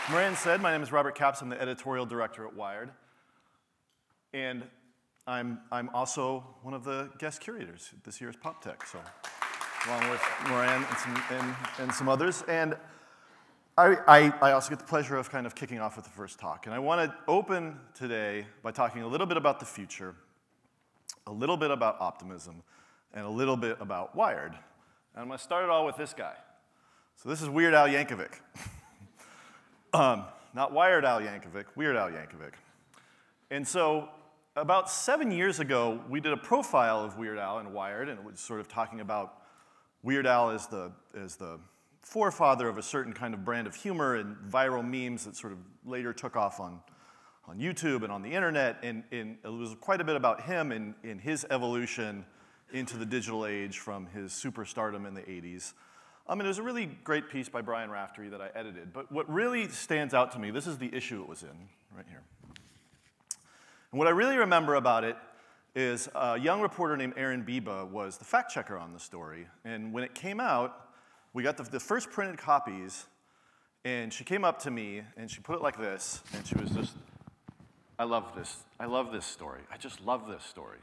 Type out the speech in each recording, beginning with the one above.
Moran said, my name is Robert Capps. I'm the editorial director at Wired. And I'm also one of the guest curators at this year's PopTech, so along with Moran and some others. And I also get the pleasure of kind of kicking off with the first talk. And I want to open today by talking a little bit about the future, a little bit about optimism, and a little bit about Wired. And I'm going to start it all with this guy. So this is Weird Al Yankovic. Not Wired Al Yankovic, Weird Al Yankovic. And so about 7 years ago, we did a profile of Weird Al in Wired, and it was sort of talking about Weird Al as the forefather of a certain kind of brand of humor and viral memes that sort of later took off on YouTube and on the internet. And it was quite a bit about him and his evolution into the digital age from his superstardom in the 80s. It was a really great piece by Brian Raftery that I edited. But what really stands out to me, this is the issue it was in, right here. And what I really remember about it is a young reporter named Erin Biba was the fact checker on the story. And when it came out, we got the first printed copies, and she came up to me, and she put it like this, and she was just, I love this. I love this story. I just love this story.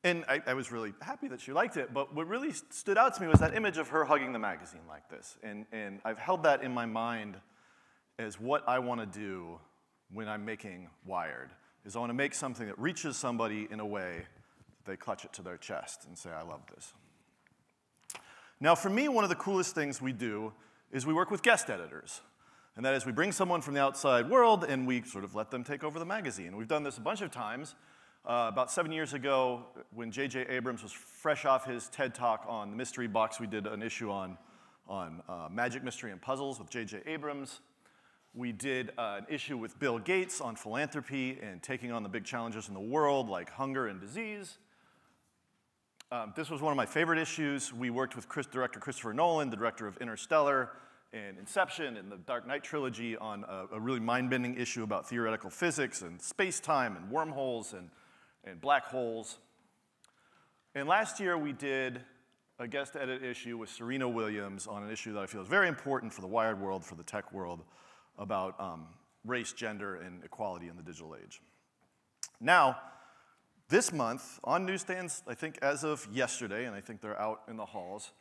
And I was really happy that she liked it, but what really stood out to me was that image of her hugging the magazine like this. And I've held that in my mind as what I want to do when I'm making Wired, is I want to make something that reaches somebody in a way that they clutch it to their chest and say, I love this. Now, for me, one of the coolest things we do is we work with guest editors. And that is we bring someone from the outside world and we sort of let them take over the magazine. We've done this a bunch of times. About 7 years ago, when J.J. Abrams was fresh off his TED Talk on the Mystery Box, we did an issue on magic, mystery, and puzzles with J.J. Abrams. We did an issue with Bill Gates on philanthropy and taking on the big challenges in the world, like hunger and disease. This was one of my favorite issues. We worked with director Christopher Nolan, the director of Interstellar and Inception and the Dark Knight trilogy, on a really mind-bending issue about theoretical physics and space-time and wormholes and black holes. And last year we did a guest edit issue with Serena Williams on an issue that I feel is very important for the Wired world, for the tech world, about race, gender, and equality in the digital age. Now, this month, on newsstands, I think as of yesterday, and I think they're out in the halls,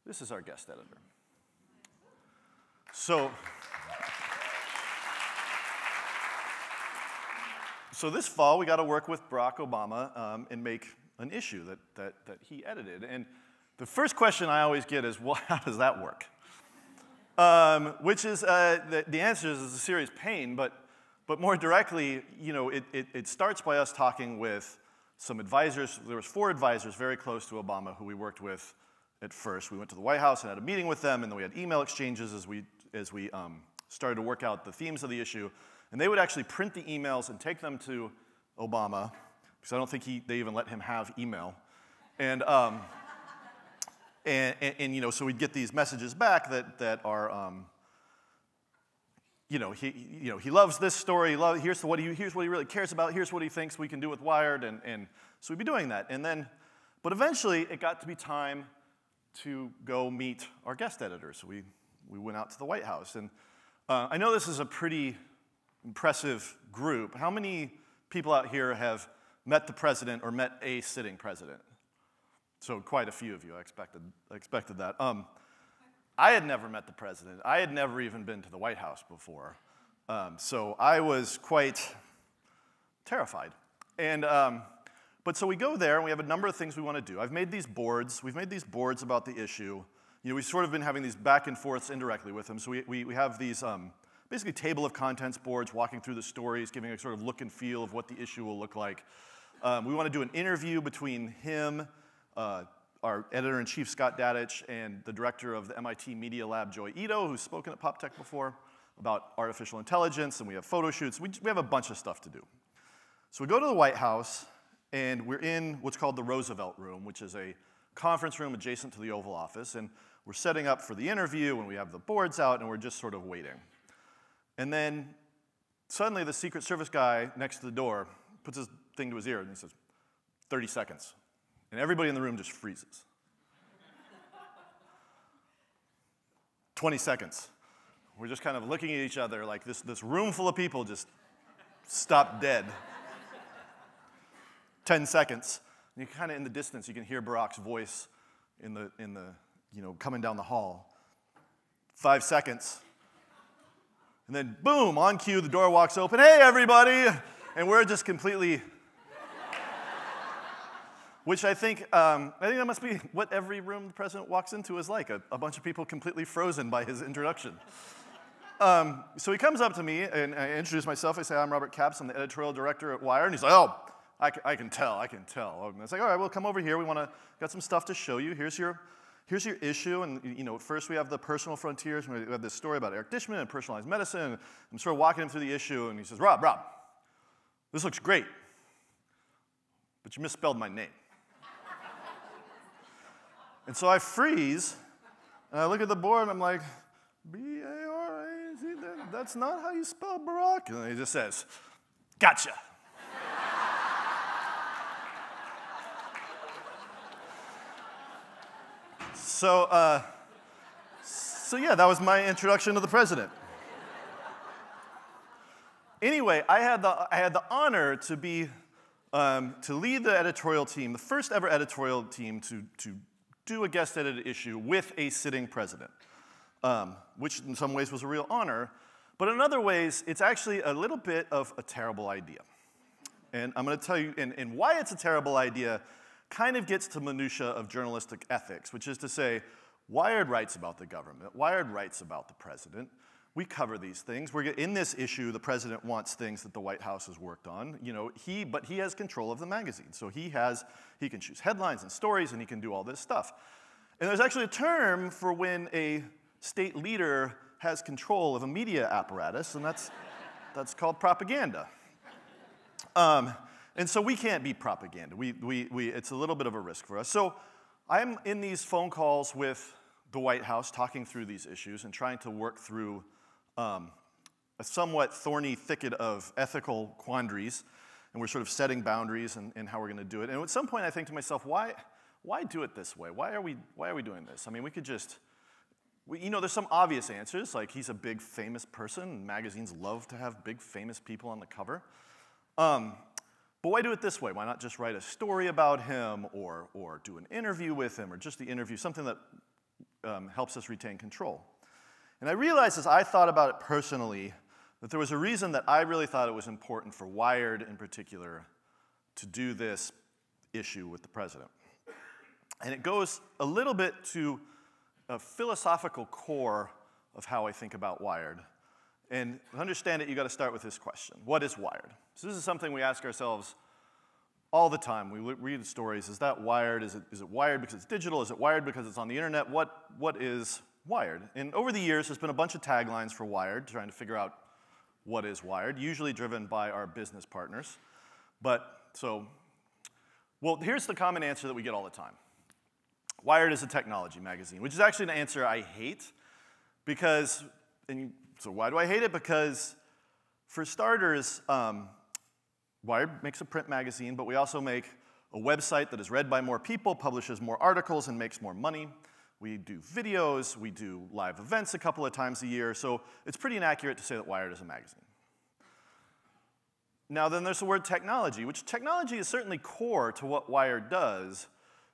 this is our guest editor. So this fall, we got to work with Barack Obama and make an issue that he edited. And the first question I always get is, well, how does that work? Which is, the answer is a serious pain, but more directly, it starts by us talking with some advisors. There was 4 advisors very close to Obama who we worked with at first. We went to the White House and had a meeting with them, and then we had email exchanges as we started to work out the themes of the issue. And they would actually print the emails and take them to Obama, because I don't think they even let him have email. And so we'd get these messages back that are, he loves this story. Here's what he really cares about. Here's what he thinks we can do with Wired, and so we'd be doing that. But eventually, it got to be time to go meet our guest editors. We went out to the White House, and I know this is a pretty impressive group. How many people out here have met the president or met a sitting president? So quite a few of you. I expected that. I had never met the president. I had never even been to the White House before. So I was quite terrified. But so we go there, and we have a number of things we want to do. I've made these boards. We've made these boards about the issue. We've sort of been having these back and forths indirectly with them. So we have these basically table of contents boards, walking through the stories, giving a sort of look and feel of what the issue will look like. We want to do an interview between him, our editor-in-chief, Scott Dadich, and the director of the MIT Media Lab, Joy Ito, who's spoken at PopTech before, about artificial intelligence, and we have photo shoots. We have a bunch of stuff to do. So we go to the White House, and we're in what's called the Roosevelt Room, which is a conference room adjacent to the Oval Office, and we're setting up for the interview, and we have the boards out, and we're just sort of waiting. And then suddenly the Secret Service guy next to the door puts his thing to his ear, and he says, 30 seconds. And everybody in the room just freezes. 20 seconds. We're just kind of looking at each other like this room full of people just stopped dead. 10 seconds. And you kind of in the distance, you can hear Barack's voice in the coming down the hall. 5 seconds. And then boom, on cue, the door walks open. Hey, everybody! And we're just completely, which I think that must be what every room the president walks into is like, a bunch of people completely frozen by his introduction. So he comes up to me, and I introduce myself. I say, I'm Robert Capps. I'm the editorial director at Wired. And he's like, oh, I can tell. And I was like, all right, well, come over here. Got some stuff to show you. Here's your issue. And first we have the personal frontiers. And we have this story about Eric Dishman and personalized medicine. And I'm sort of walking him through the issue, and he says, Rob, this looks great, but you misspelled my name. And so I freeze, and I look at the board, and I'm like, B-A-R-A-Z, that's not how you spell Barack. And he just says, gotcha. So yeah, that was my introduction to the president. Anyway, I had the honor to be to lead the editorial team, the first ever editorial team to do a guest edited issue with a sitting president, which in some ways was a real honor, but in other ways, it's actually a little bit of a terrible idea. And I'm going to tell you, and why it's a terrible idea kind of gets to minutia of journalistic ethics, which is to say, Wired writes about the government, Wired writes about the president. We cover these things. In this issue, the president wants things that the White House has worked on. But he has control of the magazine. So he can choose headlines and stories, and he can do all this stuff. And there's actually a term for when a state leader has control of a media apparatus, and that's called propaganda. And so we can't be propaganda. It's a little bit of a risk for us. So I'm in these phone calls with the White House, talking through these issues and trying to work through a somewhat thorny thicket of ethical quandaries, and we're sort of setting boundaries and how we're going to do it. And at some point, I think to myself, why do it this way? Why are we doing this? I mean, we could just, there's some obvious answers, like he's a big famous person, and magazines love to have big famous people on the cover. But why do it this way? Why not just write a story about him, or do an interview with him, or just the interview, something that helps us retain control? And I realized as I thought about it personally that there was a reason that I really thought it was important for Wired in particular to do this issue with the president. And it goes a little bit to a philosophical core of how I think about Wired. And to understand it, you've got to start with this question. What is Wired? So this is something we ask ourselves all the time. We read stories. Is that Wired? Is it Wired because it's digital? Is it Wired because it's on the internet? What is Wired? And over the years, there's been a bunch of taglines for Wired, trying to figure out what is Wired, usually driven by our business partners. Here's the common answer that we get all the time. Wired is a technology magazine, which is actually an answer I hate because, so why do I hate it? Because for starters, Wired makes a print magazine, but we also make a website that is read by more people, publishes more articles, and makes more money. We do videos, we do live events a couple of times a year, so it's pretty inaccurate to say that Wired is a magazine. Now then there's the word technology, which technology is certainly core to what Wired does,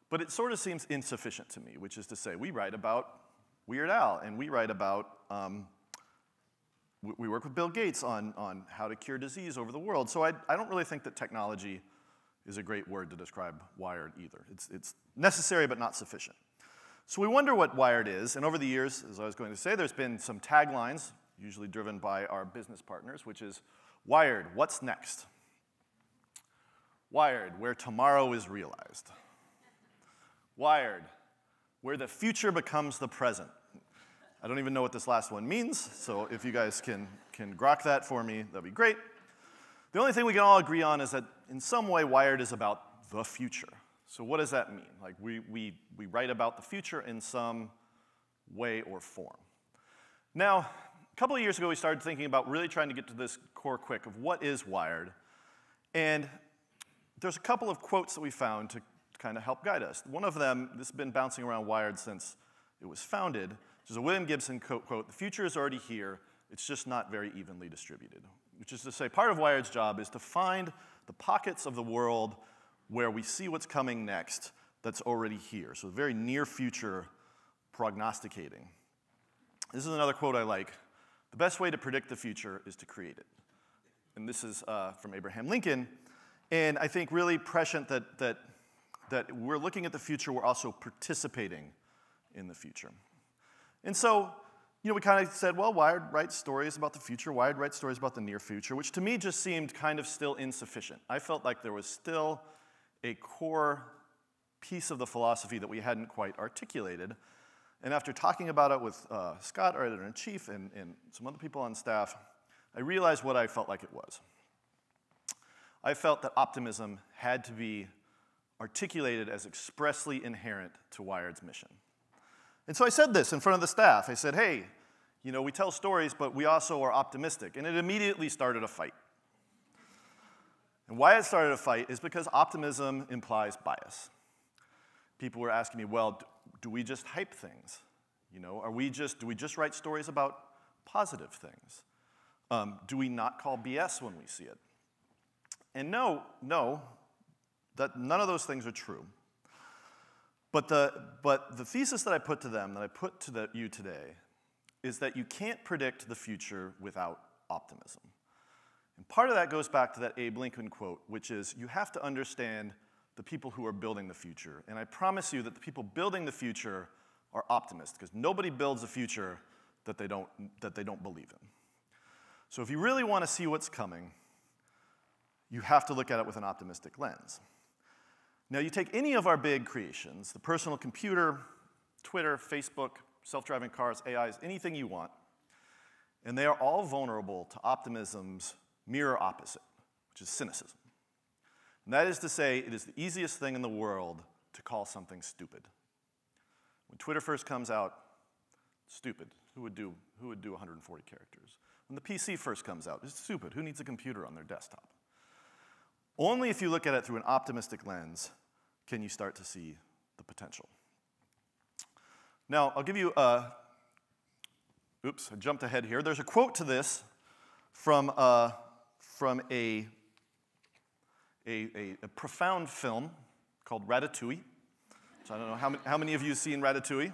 but it sort of seems insufficient to me, which is to say we write about Weird Al, and we write about, we work with Bill Gates on how to cure disease over the world, so I don't really think that technology is a great word to describe Wired either. It's necessary but not sufficient. So we wonder what Wired is, and over the years, as I was going to say, there's been some taglines, usually driven by our business partners, which is, Wired, what's next? Wired, where tomorrow is realized. Wired, where the future becomes the present. I don't even know what this last one means, so if you guys can grok that for me, that'd be great. The only thing we can all agree on is that in some way, Wired is about the future. So what does that mean? Like we write about the future in some way or form. Now, a couple of years ago, we started thinking about really trying to get to this core quick of what is Wired. And there's a couple of quotes that we found to kind of help guide us. One of them, this has been bouncing around Wired since it was founded, which is a William Gibson quote, "The future is already here, it's just not very evenly distributed." Which is to say, part of Wired's job is to find the pockets of the world where we see what's coming next that's already here. So very near future prognosticating. This is another quote I like. "The best way to predict the future is to create it." And this is from Abraham Lincoln. And I think really prescient that we're looking at the future, we're also participating in the future. And so, we kind of said, well, Wired writes stories about the future, Wired writes stories about the near future, which to me just seemed kind of still insufficient. I felt like there was still a core piece of the philosophy that we hadn't quite articulated. And after talking about it with Scott, our editor-in-chief, and some other people on staff, I realized what I felt like it was. I felt that optimism had to be articulated as expressly inherent to Wired's mission. And so I said this in front of the staff. I said, hey, we tell stories, but we also are optimistic. And it immediately started a fight. And why it started a fight is because optimism implies bias. People were asking me, well, do we just hype things? Do we just write stories about positive things? Do we not call BS when we see it? And no, that none of those things are true. But the thesis that I put to them, that I put to you today, is that you can't predict the future without optimism. And part of that goes back to that Abe Lincoln quote, which is, you have to understand the people who are building the future. And I promise you that the people building the future are optimists, because nobody builds a future that they don't believe in. So if you really want to see what's coming, you have to look at it with an optimistic lens. Now, you take any of our big creations, the personal computer, Twitter, Facebook, self-driving cars, AIs, anything you want, and they are all vulnerable to optimism's mirror opposite, which is cynicism. And that is to say, it is the easiest thing in the world to call something stupid. When Twitter first comes out, stupid. Who would do 140 characters? When the PC first comes out, it's stupid. Who needs a computer on their desktop? Only if you look at it through an optimistic lens can you start to see the potential. Now, I'll give you oops, I jumped ahead here. There's a quote to this from a profound film called Ratatouille. So I don't know how many of you have seen Ratatouille.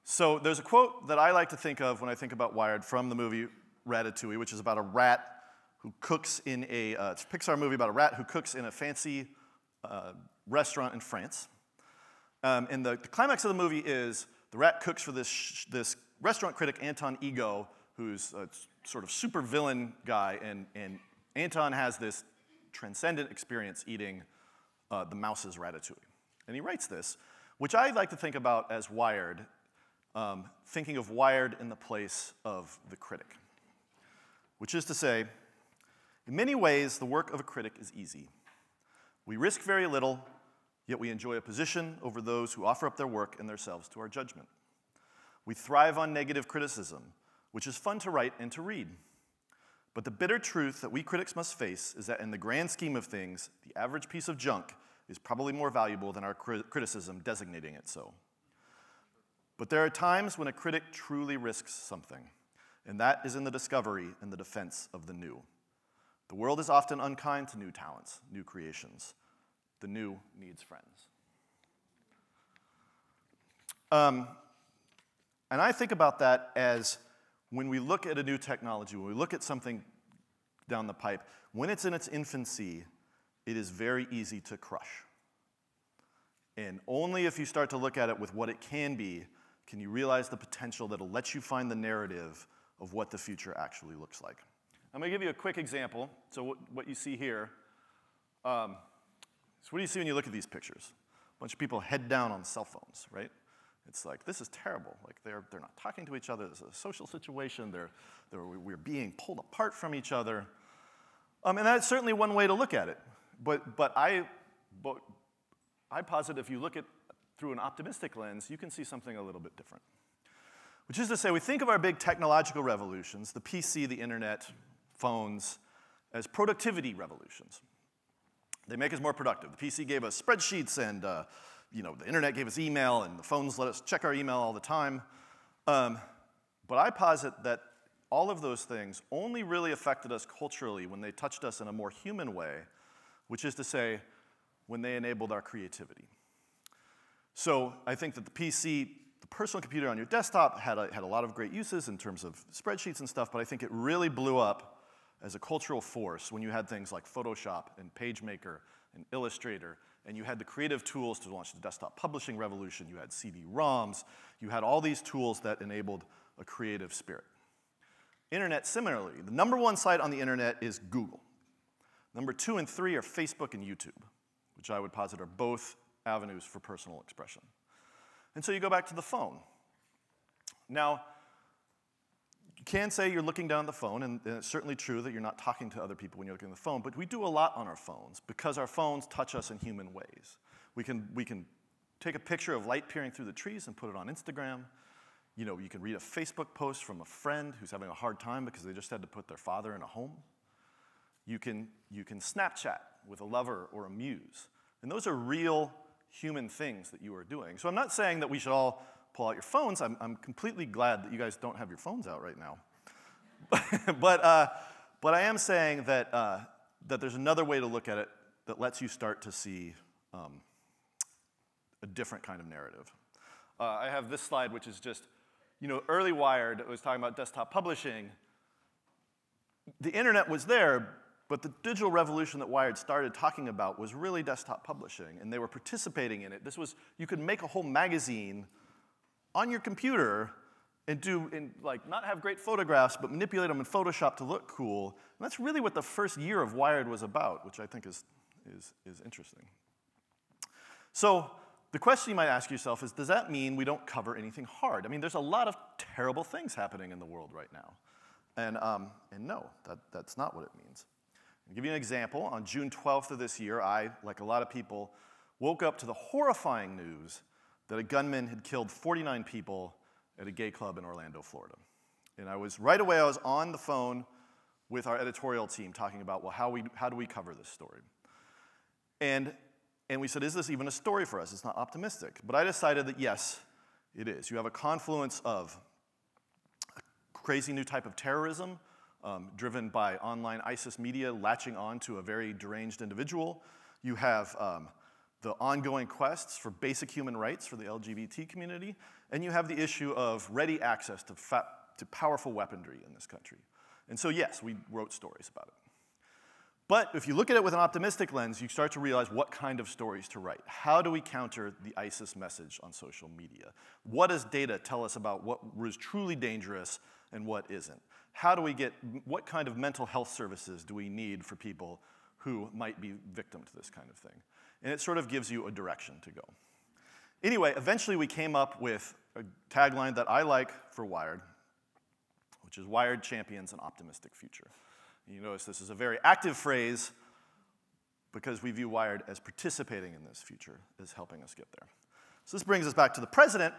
So there's a quote that I like to think of when I think about Wired from the movie Ratatouille, which is about a rat who cooks in it's a Pixar movie about a rat who cooks in a fancy restaurant in France. And the climax of the movie is the rat cooks for this restaurant critic, Anton Ego, who's a sort of super villain guy, and Anton has this transcendent experience eating the mouse's ratatouille. And he writes this, which I like to think about as Wired, thinking of Wired in the place of the critic, which is to say, in many ways, the work of a critic is easy. We risk very little, yet we enjoy a position over those who offer up their work and themselves to our judgment. We thrive on negative criticism, which is fun to write and to read. But the bitter truth that we critics must face is that in the grand scheme of things, the average piece of junk is probably more valuable than our criticism designating it so. But there are times when a critic truly risks something, and that is in the discovery and the defense of the new. The world is often unkind to new talents, new creations. The new needs friends. And I think about that as when we look at a new technology, when we look at something down the pipe, when it's in its infancy, it is very easy to crush. And only if you start to look at it with what it can be, can you realize the potential that'll let you find the narrative of what the future actually looks like. I'm going to give you a quick example. So what you see here, so what do you see when you look at these pictures? A bunch of people head down on cell phones, right? It's like, this is terrible. Like, they're not talking to each other. This is a social situation. We're being pulled apart from each other. And that's certainly one way to look at it. But I posit if you look at through an optimistic lens, you can see something a little bit different. Which is to say, we think of our big technological revolutions, the PC, the internet, phones, as productivity revolutions. They make us more productive. The PC gave us spreadsheets and the internet gave us email, and the phones let us check our email all the time. But I posit that all of those things only really affected us culturally when they touched us in a more human way, which is to say, when they enabled our creativity. So I think that the PC, the personal computer on your desktop, had a lot of great uses in terms of spreadsheets and stuff, but I think it really blew up as a cultural force when you had things like Photoshop and PageMaker and Illustrator, and you had the creative tools to launch the desktop publishing revolution. You had CD-ROMs. You had all these tools that enabled a creative spirit. Internet, similarly, the #1 site on the internet is Google. Number 2 and 3 are Facebook and YouTube, which I would posit are both avenues for personal expression. And so you go back to the phone. Now, you can say you're looking down at the phone, and it's certainly true that you're not talking to other people when you're looking at the phone, but we do a lot on our phones because our phones touch us in human ways. We can take a picture of light peering through the trees and put it on Instagram. You can read a Facebook post from a friend who's having a hard time because they just had to put their father in a home. You can Snapchat with a lover or a muse. And those are real human things that you are doing. So I'm not saying that we should all pull out your phones. I'm completely glad that you guys don't have your phones out right now. but I am saying that, that there's another way to look at it that lets you start to see a different kind of narrative. I have this slide, which is just, early Wired was talking about desktop publishing. The internet was there, but the digital revolution that Wired started talking about was really desktop publishing, and they were participating in it. You could make a whole magazine on your computer and not have great photographs, but manipulate them in Photoshop to look cool. And that's really what the first year of Wired was about, which I think is interesting. So the question you might ask yourself is, does that mean we don't cover anything hard? I mean, there's a lot of terrible things happening in the world right now. And no, that's not what it means. I'll give you an example. On June 12th of this year, I, like a lot of people, woke up to the horrifying news that a gunman had killed 49 people at a gay club in Orlando, Florida. And right away I was on the phone with our editorial team talking about, well, how do we cover this story? And we said, is this even a story for us? It's not optimistic. But I decided that yes, it is. You have a confluence of a crazy new type of terrorism, driven by online ISIS media latching on to a very deranged individual. You have the ongoing quests for basic human rights for the LGBT community, and you have the issue of ready access to powerful weaponry in this country. And so yes, we wrote stories about it. But if you look at it with an optimistic lens, you start to realize what kind of stories to write. How do we counter the ISIS message on social media? What does data tell us about what is truly dangerous and what isn't? What kind of mental health services do we need for people who might be victim to this kind of thing? And it sort of gives you a direction to go. Anyway, eventually we came up with a tagline that I like for Wired, which is Wired champions an optimistic future. And you notice this is a very active phrase because we view Wired as participating in this future, as helping us get there. So this brings us back to the president.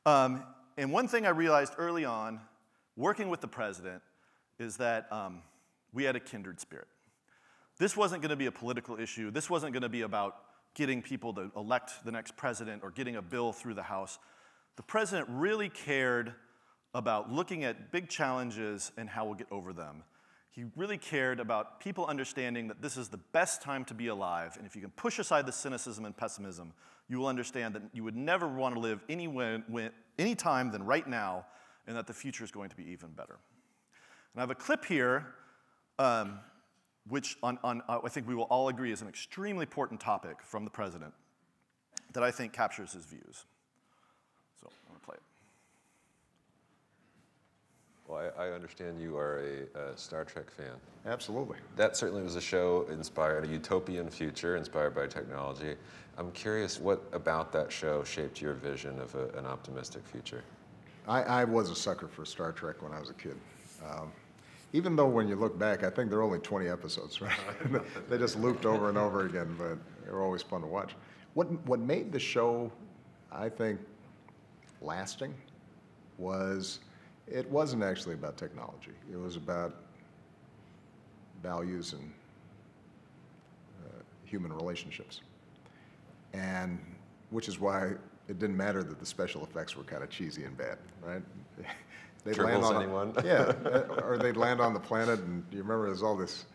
And one thing I realized early on, working with the president, is that we had a kindred spirit. This wasn't going to be a political issue. This wasn't going to be about getting people to elect the next president or getting a bill through the House. The president really cared about looking at big challenges and how we'll get over them. He really cared about people understanding that this is the best time to be alive, and if you can push aside the cynicism and pessimism, you will understand that you would never want to live any time than right now, and that the future is going to be even better. And I have a clip here, which I think we will all agree is an extremely important topic from the president that I think captures his views. So I'm going to play it. Well, I understand you are a Star Trek fan. Absolutely. That certainly was a show inspired, a utopian future inspired by technology. I'm curious, what about that show shaped your vision of an optimistic future? I was a sucker for Star Trek when I was a kid. Even though when you look back, I think there are only 20 episodes, right? They just looped over and over again, but they were always fun to watch. What made the show, I think, lasting was it wasn't actually about technology. It was about values and human relationships. And which is why it didn't matter that the special effects were kind of cheesy and bad, right? They'd Dribbles anyone? Yeah, or they'd land on the planet, and you remember there's all this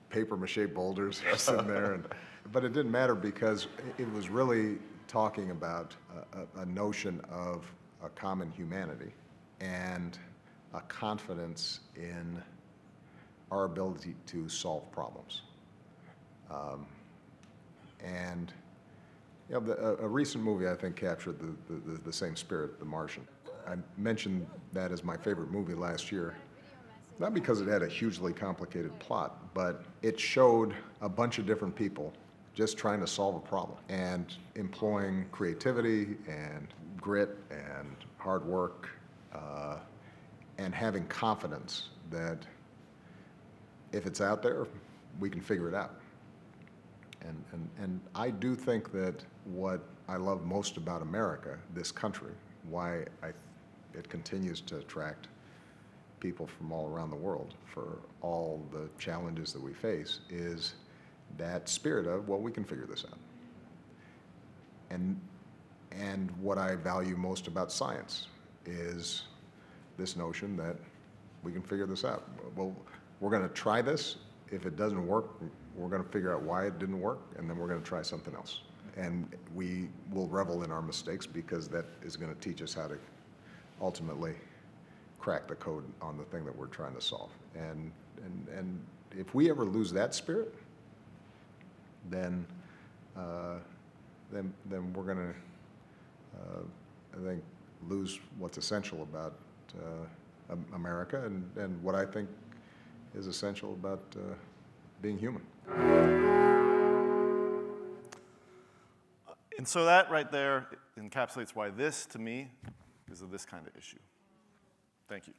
paper mache boulders sitting there, but it didn't matter because it was really talking about a notion of a common humanity and a confidence in our ability to solve problems. And you know, a recent movie I think captured the same spirit, The Martian. I mentioned that as my favorite movie last year, not because it had a hugely complicated plot, but it showed a bunch of different people just trying to solve a problem and employing creativity and grit and hard work and having confidence that if it's out there, we can figure it out. And I do think that what I love most about America, this country, why it continues to attract people from all around the world for all the challenges that we face, is that spirit of, well, we can figure this out. And what I value most about science is this notion that we can figure this out. Well, we're going to try this. If it doesn't work, we're going to figure out why it didn't work, and then we're going to try something else. And we will revel in our mistakes because that is going to teach us how to ultimately crack the code on the thing that we're trying to solve. And if we ever lose that spirit, then we're going to, I think, lose what's essential about America and what I think is essential about being human. And so that right there encapsulates why this, to me, is a this kind of issue. Thank you.